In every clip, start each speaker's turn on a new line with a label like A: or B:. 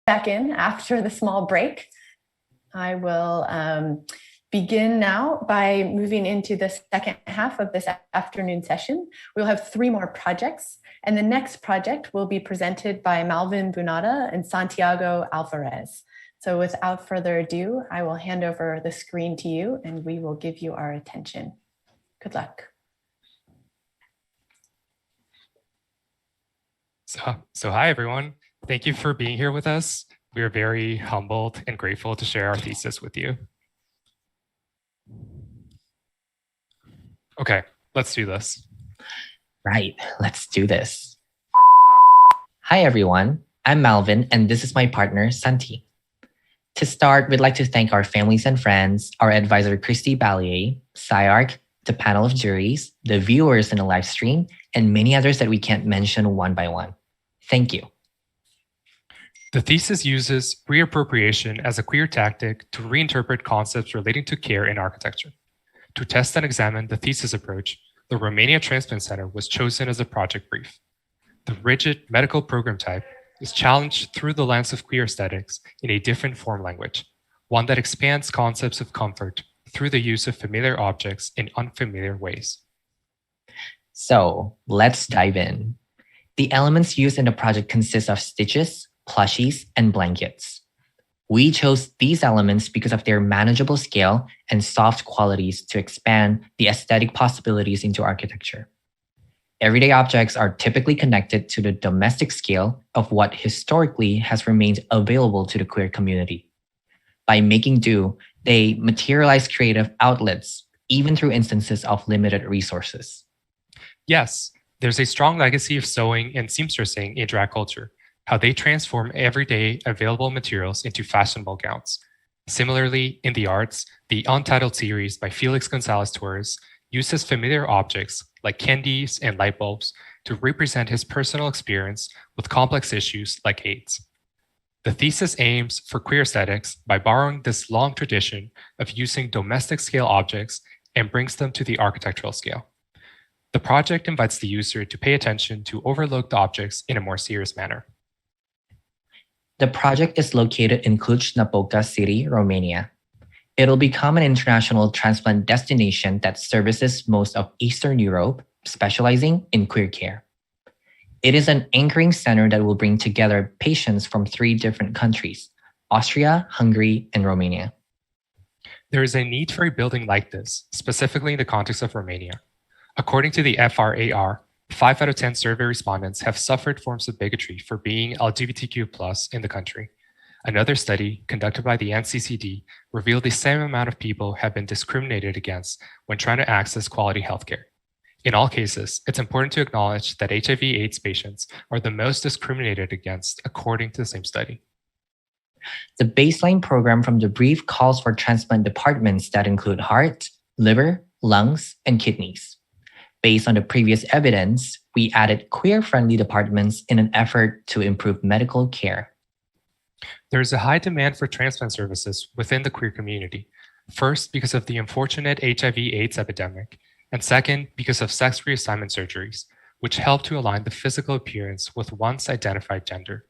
A: back in after the small break. I will begin now by moving into the second half of this afternoon session. We'll have 3 more projects, and the next project will be presented by Malvin Bunata and Santiago Alvarez. So without further ado, I will hand over the screen to you and we will give you our attention. Good luck.
B: So hi, everyone. Thank you for being here with us. We are very humbled and grateful to share our thesis with you. Okay, let's do this.
C: Right, let's do this. Hi, everyone. I'm Malvin, and this is my partner, Santi. To start, we'd like to thank our families and friends, our advisor, Kristy, Balliet, SCI-Arc, the panel of juries, the viewers in the live stream, and many others that we can't mention one by one. Thank you.
B: The thesis uses reappropriation as a queer tactic to reinterpret concepts relating to care in architecture. To test and examine the thesis approach, the Romania Transplant Center was chosen as a project brief. The rigid medical program type is challenged through the lens of queer aesthetics in a different form language, one that expands concepts of comfort through the use of familiar objects in unfamiliar ways.
C: So let's dive in. The elements used in the project consist of stitches, plushies, and blankets. We chose these elements because of their manageable scale and soft qualities to expand the aesthetic possibilities into architecture. Everyday objects are typically connected to the domestic scale of what historically has remained available to the queer community. By making do, they materialize creative outlets, even through instances of limited resources.
B: Yes, there's a strong legacy of sewing and seamstressing in drag culture, how they transform everyday available materials into fashionable gowns. Similarly, in the arts, the Untitled series by Felix Gonzalez Torres uses familiar objects like candies and light bulbs to represent his personal experience with complex issues like AIDS. The thesis aims for queer aesthetics by borrowing this long tradition of using domestic scale objects and brings them to the architectural scale. The project invites the user to pay attention to overlooked objects in a more serious manner.
C: The project is located in Cluj-Napoca City, Romania. It'll become an international transplant destination that services most of Eastern Europe, specializing in queer care. It is an anchoring center that will bring together patients from 3 different countries, Austria, Hungary, and Romania.
B: There is a need for a building like this, specifically in the context of Romania. According to the FRAR, 5 out of 10 survey respondents have suffered forms of bigotry for being LGBTQ+ in the country. Another study conducted by the NCCD revealed the same amount of people have been discriminated against when trying to access quality healthcare. In all cases, it's important to acknowledge that HIV/AIDS patients are the most discriminated against according to the same study.
C: The baseline program from the brief calls for transplant departments that include heart, liver, lungs, and kidneys. Based on the previous evidence, we added queer-friendly departments in an effort to improve medical care.
B: There is a high demand for transplant services within the queer community. First, because of the unfortunate HIV/AIDS epidemic, and second, because of sex reassignment surgeries, which help to align the physical appearance with one's identified gender.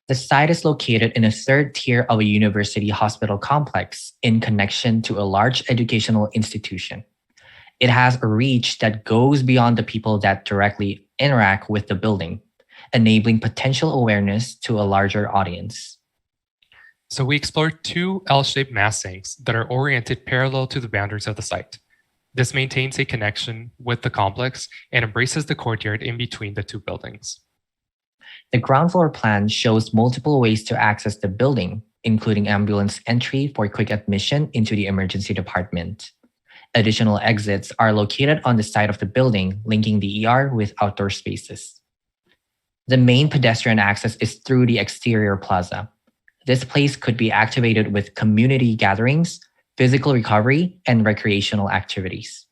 C: The site is located in a 3rd tier of a university hospital complex in connection to a large educational institution. It has a reach that goes beyond the people that directly interact with the building, enabling potential awareness to a larger audience.
B: So we explored 2 L-shaped massings that are oriented parallel to the boundaries of the site. This maintains a connection with the complex and embraces the courtyard in between the 2 buildings.
C: The ground floor plan shows multiple ways to access the building, including ambulance entry for quick admission into the emergency department. Additional exits are located on the side of the building, linking the ER with outdoor spaces. The main pedestrian access is through the exterior plaza. This place could be activated with community gatherings, physical recovery, and recreational activities.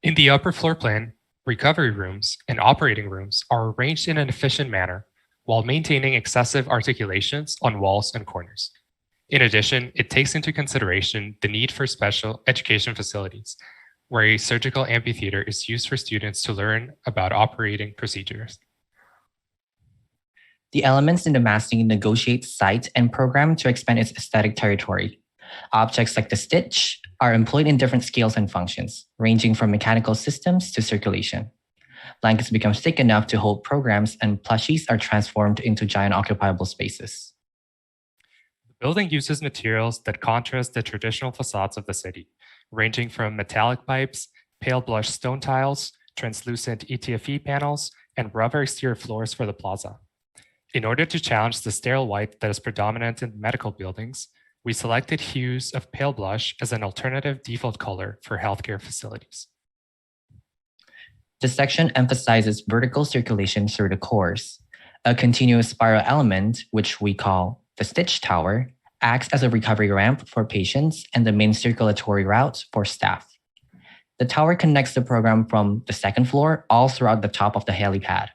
B: In the upper floor plan, recovery rooms and operating rooms are arranged in an efficient manner while maintaining excessive articulations on walls and corners. In addition, it takes into consideration the need for special education facilities, where a surgical amphitheater is used for students to learn about operating procedures.
C: The elements in the massing negotiate site and program to expand its aesthetic territory. Objects like the stitch are employed in different scales and functions, ranging from mechanical systems to circulation. Blankets become thick enough to hold programs, and plushies are transformed into giant occupiable spaces.
B: The building uses materials that contrast the traditional facades of the city, ranging from metallic pipes, pale blush stone tiles, translucent ETFE panels, and rubber exterior floors for the plaza. In order to challenge the sterile white that is predominant in medical buildings, we selected hues of pale blush as an alternative default color for healthcare facilities.
C: This section emphasizes vertical circulation through the cores. A continuous spiral element, which we call the stitch tower, acts as a recovery ramp for patients and the main circulatory route for staff. The tower connects the program from the second floor all throughout the top of the helipad.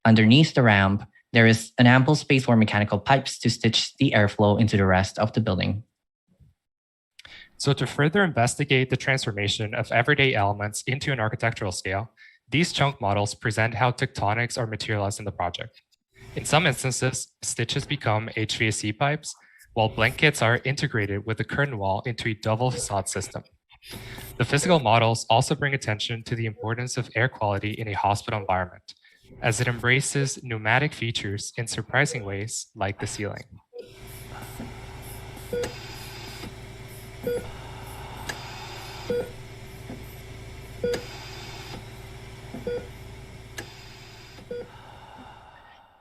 C: Underneath the ramp, there is an ample space for mechanical pipes to stitch the airflow into the rest of the building.
B: So to further investigate the transformation of everyday elements into an architectural scale, these chunk models present how tectonics are materialized in the project. In some instances, stitches become HVAC pipes, while blankets are integrated with the curtain wall into a double facade system. The physical models also bring attention to the importance of air quality in a hospital environment, as it embraces pneumatic features in surprising ways, like the ceiling.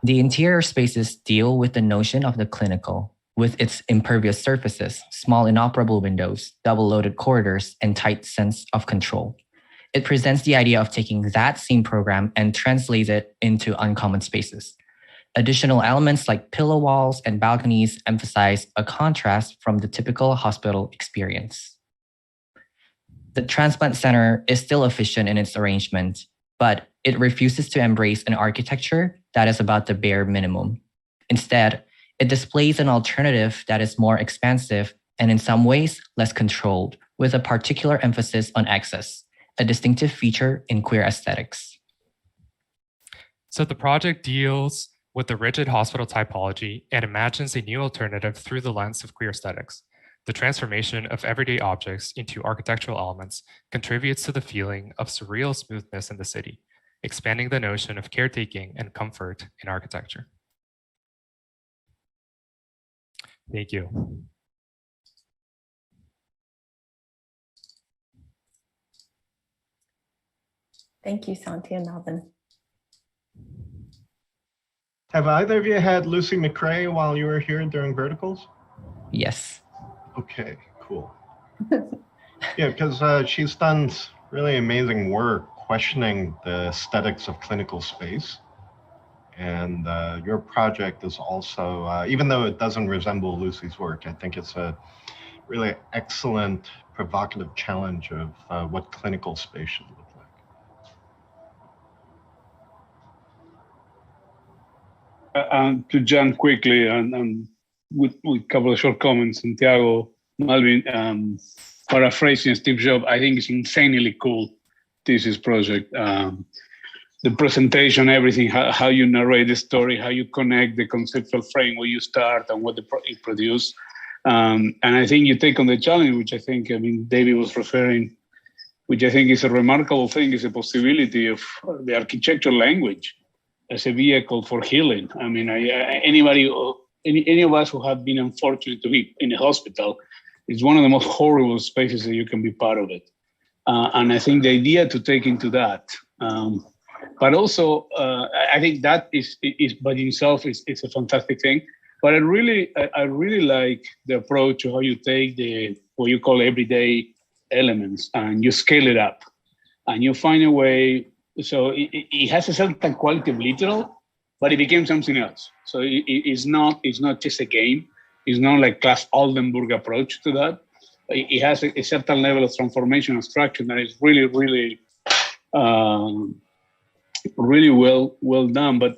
C: The interior spaces deal with the notion of the clinical, with its impervious surfaces, small inoperable windows, double-loaded corridors, and tight sense of control. It presents the idea of taking that same program and translates it into uncommon spaces. Additional elements like pillow walls and balconies emphasize a contrast from the typical hospital experience. The Transplant Center is still efficient in its arrangement, but it refuses to embrace an architecture that is about the bare minimum. Instead, it displays an alternative that is more expansive and in some ways less controlled, with a particular emphasis on access, a distinctive feature in queer aesthetics.
B: So the project deals with the rigid hospital typology and imagines a new alternative through the lens of queer aesthetics. The transformation of everyday objects into architectural elements contributes to the feeling of surreal smoothness in the city, expanding the notion of caretaking and comfort in architecture. Thank you.
A: Thank you, Santi and Malvin.
D: Have either of you had Lucy McRae while you were here during Verticals?
C: Yes.
D: Okay, cool. Yeah, because she's done really amazing work questioning the aesthetics of clinical space. And your project is also, even though it doesn't resemble Lucy's work, I think it's a really excellent, provocative challenge of what clinical space should look like.
E: To jump quickly and with a couple of short comments, Santiago, Malvin, paraphrasing Steve Jobs, I think it's insanely cool, Thesis project. The presentation, everything, how you narrate the story, how you connect the conceptual frame where you start and what it produces. And I think you take on the challenge, which I think, David was referring, which I think is a remarkable thing, is the possibility of the architectural language as a vehicle for healing. I mean, any of us who have been unfortunate to be in a hospital, it's one of the most horrible spaces that you can be part of it. And I think the idea to take into that, but also I think that is by itself is a fantastic thing. But I really like the approach of how you take what you call everyday elements and you scale it up, and you find a way. So it has a certain quality of literal, but it became something else. So it's not just a game. It's not like Klaus Oldenburg approach to that. It has a certain level of transformation and structure that is really, really, really well done. But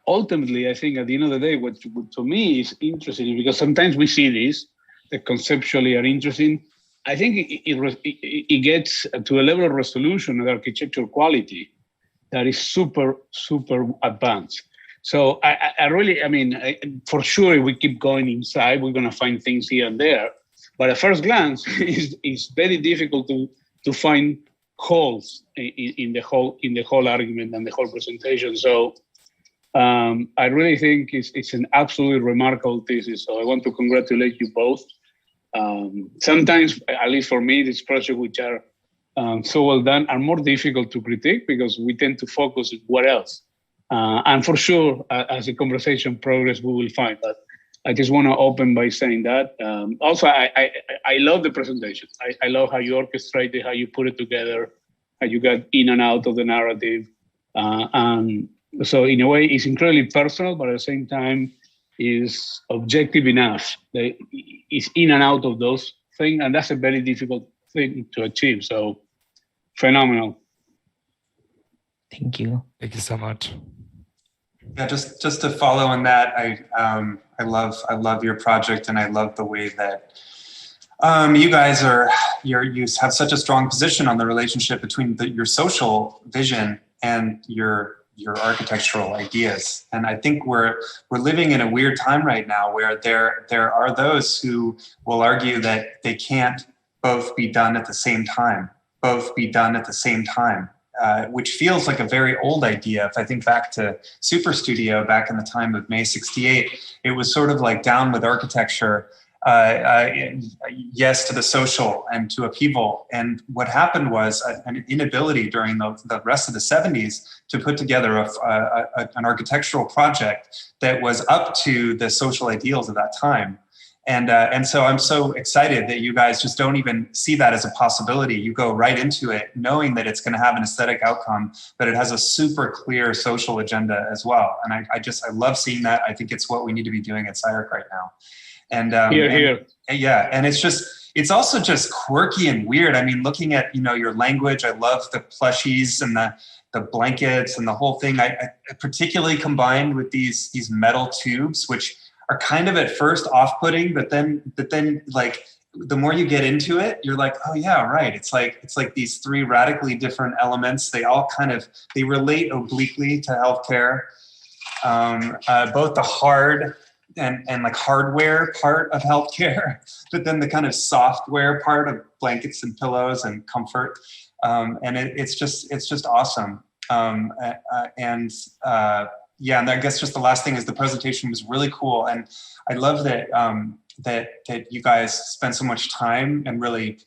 E: ultimately, I think at the end of the day, what to me is interesting, because sometimes we see these that conceptually are interesting. I think it gets to a level of resolution and architectural quality that is super, super advanced. So I really, for sure, if we keep going inside, we're going to find things here and there. But at first glance, it's very difficult to find holes in the whole argument and the whole presentation. So I really think it's an absolutely remarkable thesis. So I want to congratulate you both. Sometimes, at least for me, these projects which are so well done are more difficult to critique because we tend to focus on what else. And for sure, as the conversation progresses, we will find that. I just want to open by saying that. Also, I love the presentation. I love how you orchestrated, how you put it together, how you got in and out of the narrative. So in a way, it's incredibly personal, but at the same time, is objective enough. It's in and out of those things, and that's a very difficult thing to achieve. So phenomenal.
C: Thank you.
B: Thank you so much.
F: Yeah, just to follow on that, I love your project, and I love the way that you guys you have such a strong position on the relationship between your social vision and your architectural ideas. And I think we're living in a weird time right now where there are those who will argue that they can't both be done at the same time, which feels like a very old idea. If I think back to Super Studio back in the time of May 68, it was sort of like down with architecture, yes to the social and to upheaval. And what happened was an inability during the rest of the 70s to put together an architectural project that was up to the social ideals of that time. And so I'm so excited that you guys just don't even see that as a possibility. You go right into it knowing that it's going to have an aesthetic outcome, but it has a super clear social agenda as well. And I love seeing that. I think it's what we need to be doing at SCI-Arc right now. And
E: here.
F: Yeah, and it's also just quirky and weird. I mean, looking at your language, I love the plushies and the blankets and the whole thing. I particularly combined with these metal tubes, which are kind of at first off-putting, but then like the more you get into it, you're like, oh yeah, right. It's like these three radically different elements. They all they relate obliquely to healthcare. Both the hard and like hardware part of healthcare, but then the kind of software part of blankets and pillows and comfort. And it's just awesome. Yeah, and I guess just the last thing is the presentation was really cool, and I love that that you guys spend so much time and really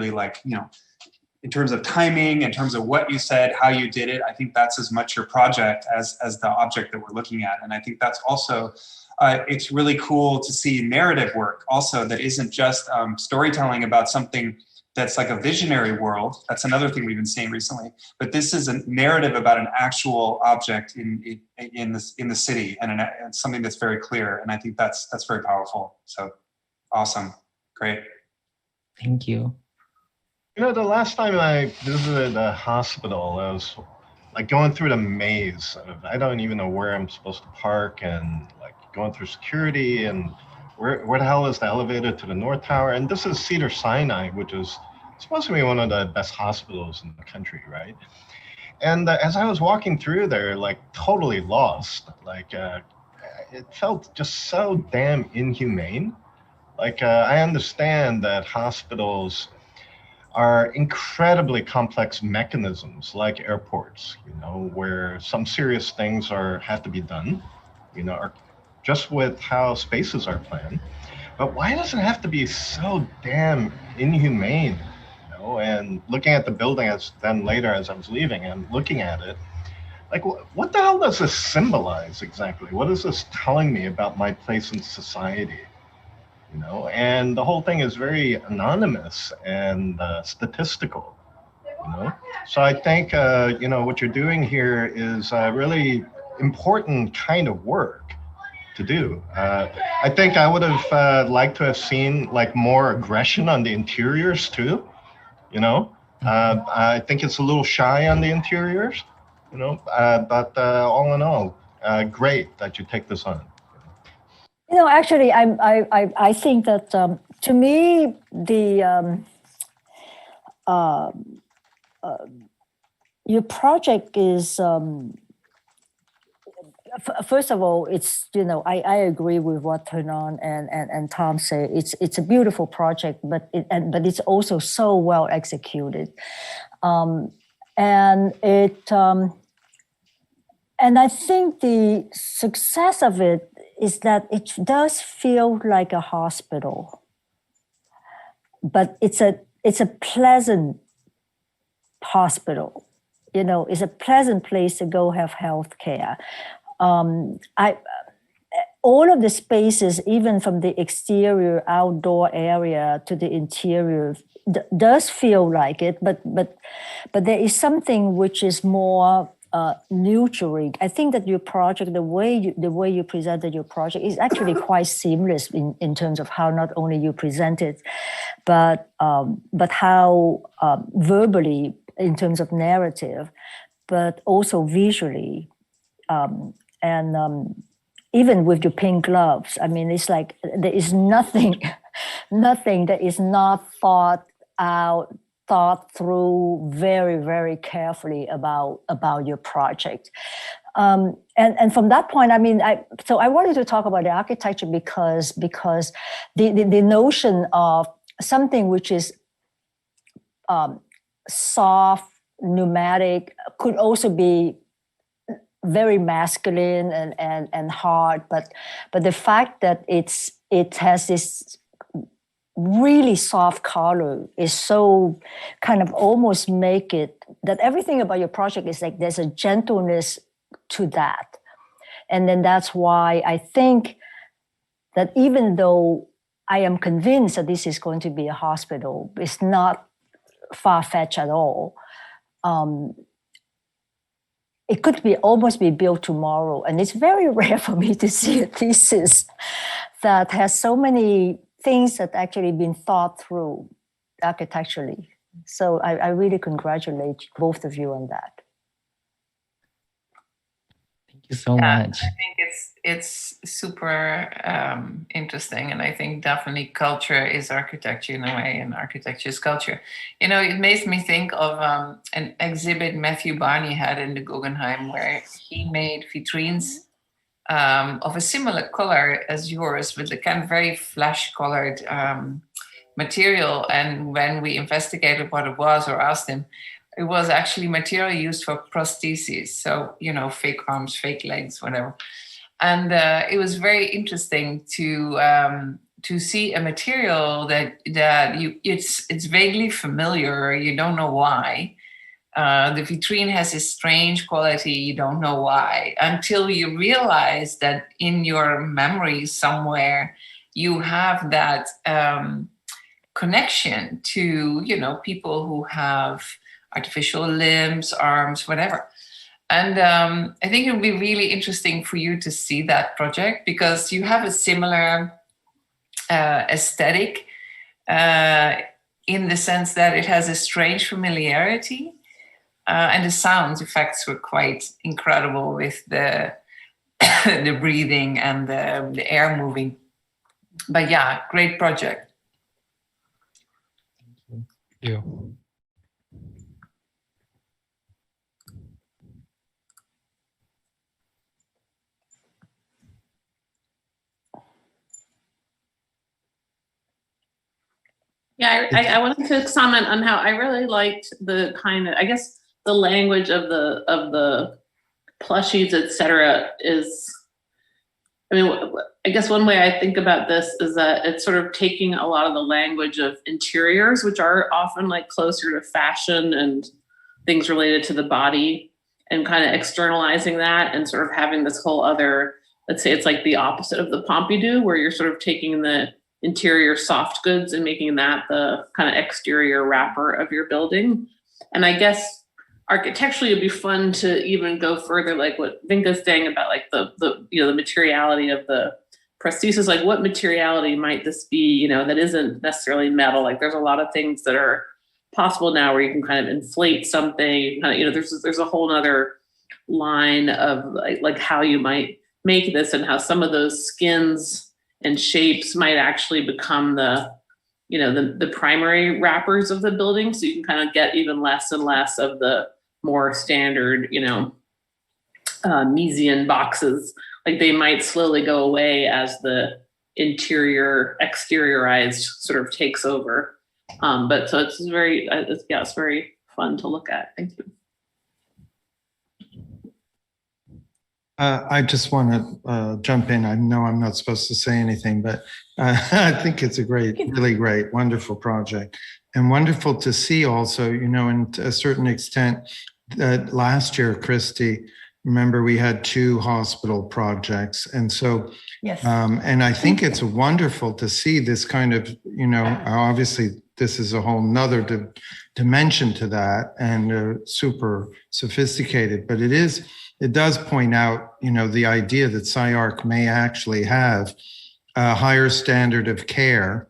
F: like in terms of timing, in terms of what you said, how you did it. I think that's as much your project as the object that we're looking at, and I think that's also it's really cool to see narrative work also that isn't just storytelling about something that's like a visionary world. That's another thing we've been seeing recently. But this is a narrative about an actual object in the city and something that's very clear. And I think that's very powerful. So awesome, great.
C: Thank you.
D: The last time I visited a hospital, I was like going through the maze of I don't even know where I'm supposed to park, and like going through security and where the hell is the elevator to the North Tower? And this is Cedars-Sinai, which is supposed to be one of the best hospitals in the country, right? And as I was walking through there, like totally lost, like it felt just so damn inhumane. Like I understand that hospitals are incredibly complex mechanisms like airports, where some serious things have to be done, or just with how spaces are planned. But why does it have to be so damn inhumane? And looking at the building then later as I was leaving and looking at it, like what the hell does this symbolize exactly? What is this telling me about my place in society? And the whole thing is very anonymous and statistical. So I think what you're doing here is really important kind of work to do. I think I would have liked to have seen like more aggression on the interiors too. I think it's a little shy on the interiors. But all in all, great that you take this on.
G: Actually, I think that to me your project is first of all, it's, I agree with what Hernan and Tom say. It's a beautiful project, but it's also so well executed. And I think the success of it is that it does feel like a hospital, but it's a pleasant hospital. It's a pleasant place to go have health care. All of the spaces, even from the exterior outdoor area to the interior, does feel like it, but there is something which is more nurturing. I think that your project, the way you presented your project, is actually quite seamless in terms of how not only you present it, but how verbally, in terms of narrative, but also visually, and even with your pink gloves. I mean, it's like there is nothing that is not thought through very, very carefully about your project. And from that point, I mean, I wanted to talk about the architecture because the notion of something which is soft, pneumatic, could also be very masculine and hard, but the fact that it has this really soft color is so kind of almost make it that everything about your project is like there's a gentleness to that. And then that's why I think that even though I am convinced that this is going to be a hospital, it's not far-fetched at all. It could almost be built tomorrow. And it's very rare for me to see a thesis that has so many things that actually been thought through architecturally. So I really congratulate both of you on that.
C: Thank you so much.
H: I think it's super interesting, and I think definitely culture is architecture in a way, and architecture is culture. It makes me think of an exhibit Matthew Barney had in the Guggenheim, where he made vitrines of a similar color as yours, with the kind of very flesh-colored material. And when we investigated what it was or asked him, it was actually material used for prostheses. So, fake arms, fake legs, whatever. And it was very interesting to see a material that it's vaguely familiar. You don't know why. The vitrine has a strange quality. You don't know why, until you realize that in your memory somewhere you have that connection to people who have artificial limbs, arms, whatever. And I think it would be really interesting for you to see that project, because you have a similar aesthetic in the sense that it has a strange familiarity. And the sound effects were quite incredible with the the breathing and the air moving. But yeah, great project.
B: Thank you.
I: Yeah, I wanted to comment on how I really liked the kind of, I guess, the language of the plushies, etc. is, I mean, I guess one way I think about this is that it's sort of taking a lot of the language of interiors, which are often like closer to fashion and things related to the body, and kind of externalizing that and sort of having this whole other, let's say it's like the opposite of the Pompidou, where you're sort of taking the interior soft goods and making that the kind of exterior wrapper of your building. And I guess architecturally it'd be fun to even go further, like what Vinka's saying about like the materiality of the prosthesis. Like what materiality might this be, that isn't necessarily metal? Like there's a lot of things that are possible now where you can kind of inflate something, there's a whole nother line of like how you might make this, and how some of those skins and shapes might actually become the primary wrappers of the building. So you can kind of get even less and less of the more standard, Miesian boxes. Like they might slowly go away as the interior exteriorized sort of takes over. But so it's very, it's very fun to look at. Thank you.
J: I just want to jump in. I know I'm not supposed to say anything, but I think it's a great, really great, wonderful project. And wonderful to see also, you know, in a certain extent, that last year, Kristy, remember we had 2 hospital projects. And so,
A: Yes.
J: And I think it's wonderful to see this kind of, you know, obviously this is a whole nother dimension to that and super sophisticated, but it does point out, you know, the idea that SCI-Arc may actually have a higher standard of care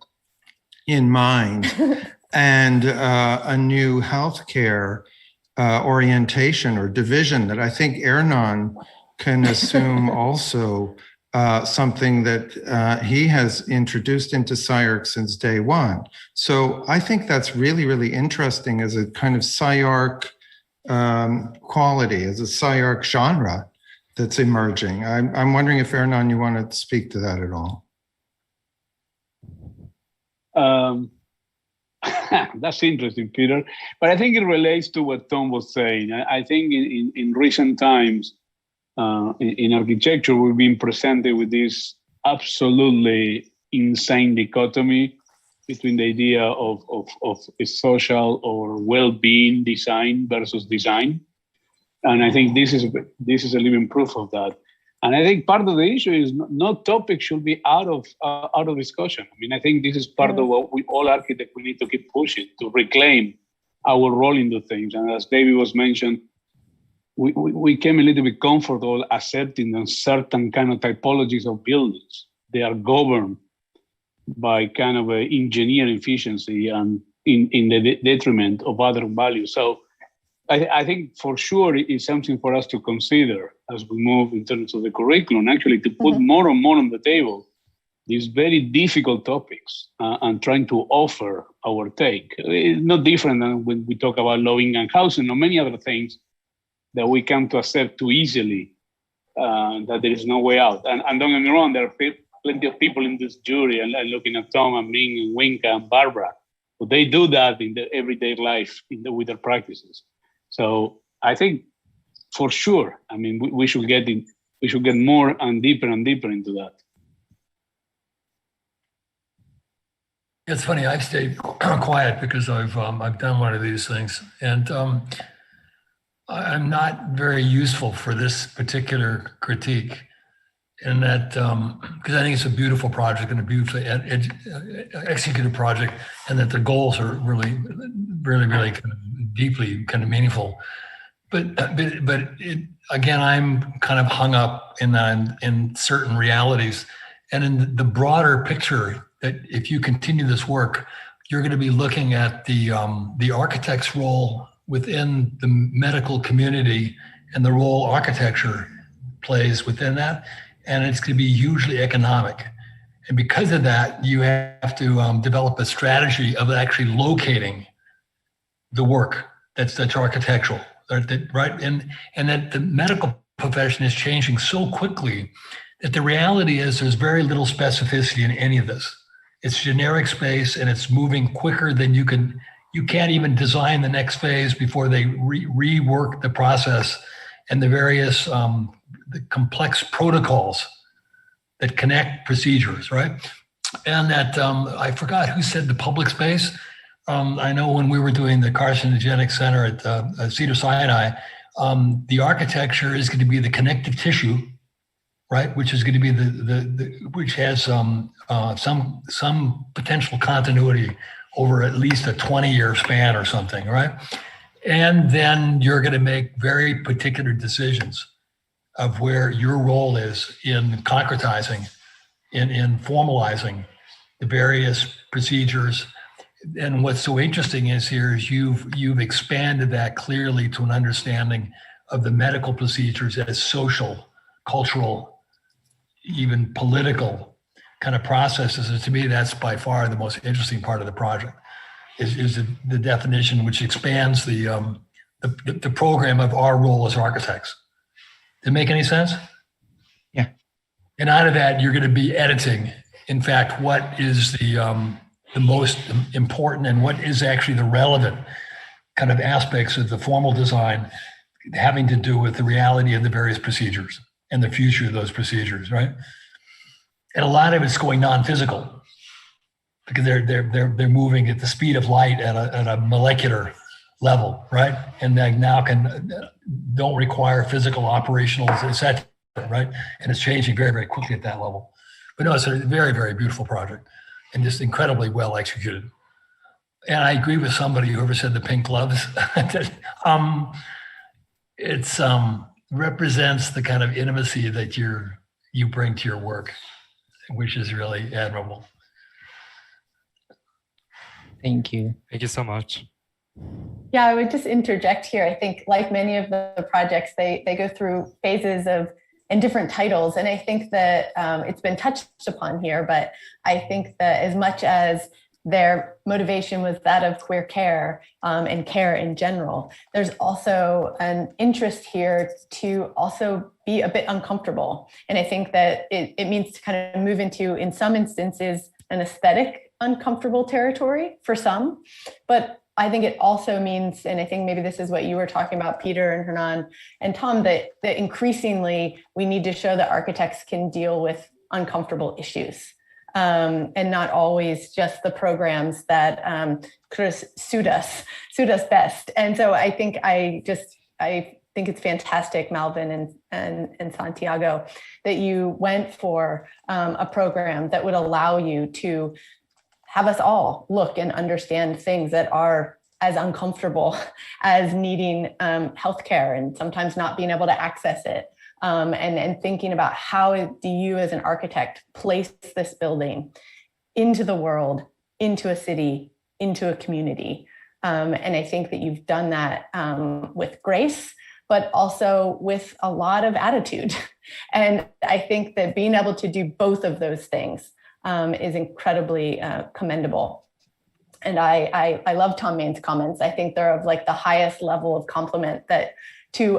J: in mind and a new healthcare orientation or division that I think Ernan can assume also something that he has introduced into SCI-Arc since day one. So I think that's really, really interesting as a kind of SCI-Arc quality, as a SCI-Arc genre that's emerging. I'm wondering if Ernan, you want to speak to that at all?
E: That's interesting, Peter. But I think it relates to what Tom was saying. I think in recent times, in architecture, we've been presented with this absolutely insane dichotomy between the idea of a social or well-being design versus design. And I think this is a living proof of that. And I think part of the issue is no topic should be out of discussion. I mean, I think this is part of what we all architects, we need to keep pushing to reclaim our role in the things. And as David was mentioned, we came a little bit comfortable accepting that certain kind of typologies of buildings. They are governed by kind of engineering efficiency and in the detriment of other values. So I think for sure it is something for us to consider as we move in terms of the curriculum, actually to put more and more on the table these very difficult topics and trying to offer our take. It's not different than when we talk about low-income housing or many other things that we come to accept too easily, that there is no way out. And don't get me wrong, there are plenty of people in this jury, and looking at Tom and Ming and Winka and Barbara, but they do that in their everyday life with their practices. So I think for sure, I mean, we should get more and deeper into that.
K: It's funny, I've stayed quiet because I've done one of these things, and I'm not very useful for this particular critique, in that because I think it's a beautiful project and a beautifully executed project, and that the goals are really kind of deeply kind of meaningful. But again, I'm kind of hung up in certain realities, and in the broader picture that if you continue this work, you're going to be looking at the architect's role within the medical community and the role architecture plays within that. And it's going to be hugely economic. And because of that, you have to develop a strategy of actually locating the work that's architectural, right? And that the medical profession is changing so quickly that the reality is there's very little specificity in any of this. It's generic space, and it's moving quicker than you can't even design the next phase before they rework the process and the various the complex protocols that connect procedures, right? And that I forgot who said the public space. I know when we were doing the carcinogenic center at Cedars-Sinai, the architecture is going to be the connective tissue, right? Which is going to be which has some potential continuity over at least a 20-year span or something, right? And then you're going to make very particular decisions of where your role is in concretizing, in formalizing the various procedures. And what's so interesting is you've expanded that clearly to an understanding of the medical procedures as social, cultural, even political kind of processes. And to me, that's by far the most interesting part of the project, is the definition which expands the program of our role as architects. Does it make any sense?
C: Yeah.
K: And out of that, you're going to be editing, in fact, what is the most important and what is actually the relevant kind of aspects of the formal design having to do with the reality of the various procedures and the future of those procedures, right? And a lot of it's going non-physical because they're moving at the speed of light at a molecular level, right? And they now don't require physical operationals, et cetera, right? And it's changing very, very quickly at that level. But no, it's a very, very beautiful project and just incredibly well executed. And I agree with somebody, whoever said the pink gloves, that it's represents the kind of intimacy that you bring to your work, which is really admirable.
C: Thank you.
B: Thank you so much.
A: Yeah, I would just interject here. I think like many of the projects, they go through phases and different titles. And I think that it's been touched upon here, but I think that as much as their motivation was that of queer care and care in general, there's also an interest here to also be a bit uncomfortable. And I think that it means to kind of move into, in some instances, an aesthetic uncomfortable territory for some, but I think it also means, and I think maybe this is what you were talking about, Peter and Hernan and Tom, that increasingly we need to show that architects can deal with uncomfortable issues. And not always just the programs that suit us best. And so I think it's fantastic, Malvin and Santiago, that you went for a program that would allow you to have us all look and understand things that are as uncomfortable as needing healthcare and sometimes not being able to access it. And thinking about how do you as an architect place this building into the world, into a city, into a community. And I think that you've done that with grace, but also with a lot of attitude. And I think that being able to do both of those things is incredibly commendable. And I love Tom Main's comments. I think they're of like the highest level of compliment that two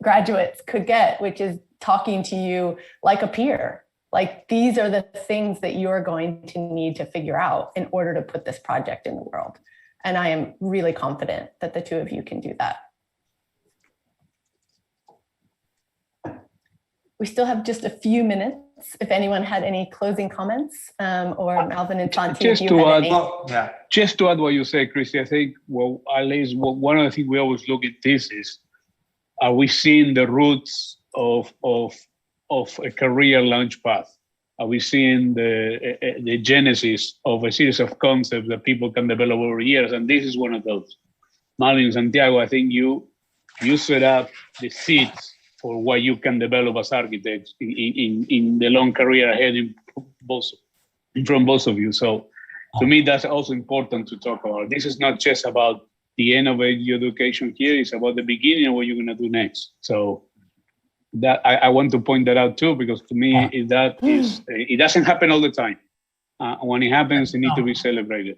A: graduates could get, which is talking to you like a peer. Like these are the things that you're going to need to figure out in order to put this project in the world. And I am really confident that the two of you can do that. We still have just a few minutes. If anyone had any closing comments, or Malvin and Santi, if you had any.
E: Just to add what you say, Kristy, I think, well, at least one of the things we always look at Thesis, are we seeing the roots of a career launch path? Are we seeing the genesis of a series of concepts that people can develop over years? And this is one of those. Malvin and Santiago, I think you set up the seeds for what you can develop as architects in the long career ahead from both of you. So to me, that's also important to talk about. This is not just about the end of your education here, it's about the beginning of what you're gonna do next. So that I want to point that out too, because to me, it doesn't happen all the time. When it happens, it needs to be celebrated.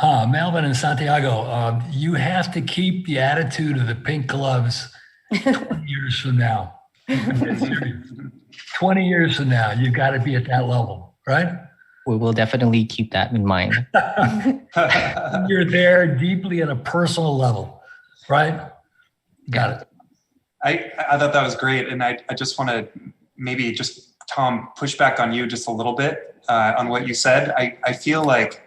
K: Malvin and Santiago, you have to keep the attitude of the pink gloves 20 years from now. 20 years from now, you've got to be at that level, right?
C: We will definitely keep that in mind.
K: You're there deeply at a personal level, right? Got it.
F: I thought that was great. And I just want to maybe just, Tom, push back on you just a little bit on what you said. I feel like,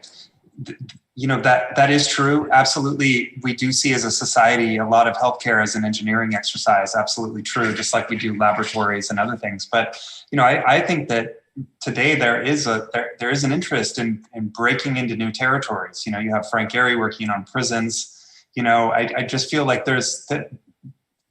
F: that is true. Absolutely. We do see as a society a lot of healthcare as an engineering exercise. Absolutely true. Just like we do laboratories and other things. But, I think that today there is an interest in breaking into new territories. You have Frank Gehry working on prisons. I just feel like there's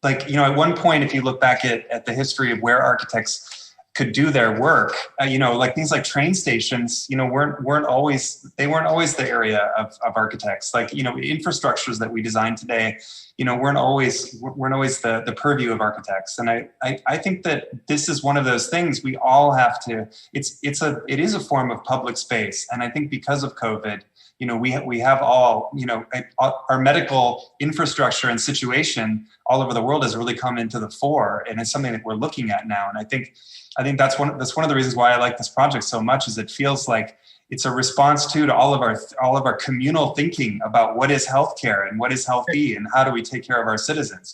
F: at one point, if you look back at the history of where architects could do their work. Like things like train stations, weren't always the area of architects. Like, infrastructures that we design today, weren't always the purview of architects. And I think that this is one of those things we all have to, it is a form of public space. And I think because of COVID, we have all, our medical infrastructure and situation all over the world has really come into the fore, and it's something that we're looking at now. And I think that's one of the reasons why I like this project so much, is it feels like it's a response to all of our communal thinking about what is healthcare and what is healthy and how do we take care of our citizens,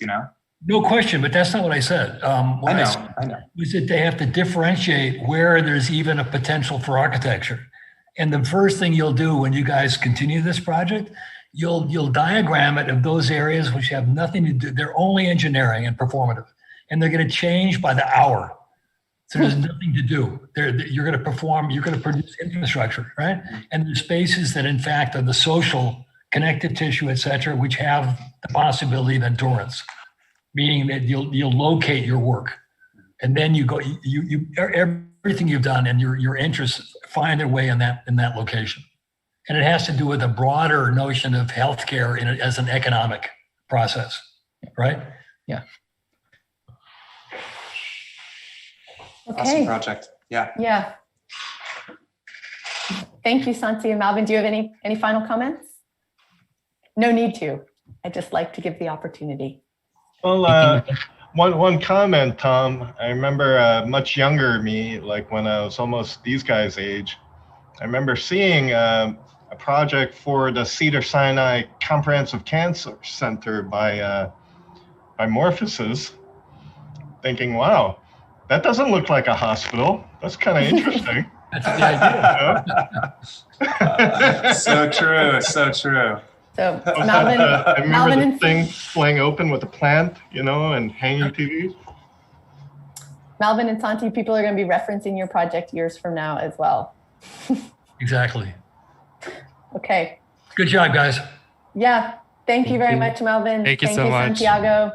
K: No question, but that's not what I said. What
F: I know.
K: Was that they have to differentiate where there's even a potential for architecture. And the first thing you'll do when you guys continue this project, you'll diagram it of those areas which have nothing to do, they're only engineering and performative, and they're going to change by the hour. So there's nothing to do. You're going to perform, you're going to produce infrastructure, right? And there's spaces that in fact are the social connective tissue, et cetera, which have the possibility of endurance, meaning that you'll locate your work. And then you go, everything you've done and your interests find their way in that location. And it has to do with a broader notion of healthcare as an economic process, right?
C: Yeah.
A: Okay.
F: Awesome project. Yeah.
A: Yeah. Thank you, Santi and Malvin. Do you have any final comments? No need to. I just like to give the opportunity.
D: Well, one comment, Tom. I remember much younger me, like when I was almost these guys' age. I remember seeing a project for the Cedars-Sinai Comprehensive Cancer Center by Morphosis, thinking, wow, that doesn't look like a hospital. That's kind of interesting.
K: That's the idea.
F: So true. So true.
A: So
D: I remember
A: Malvin
D: the
A: and
D: thing flying open with a plant, and hanging TVs.
A: Malvin and Santi, people are going to be referencing your project years from now as well.
K: Exactly.
A: Okay.
K: Good job, guys.
A: Yeah. Thank you very much, Malvin.
B: Thank you so much.
A: Santiago.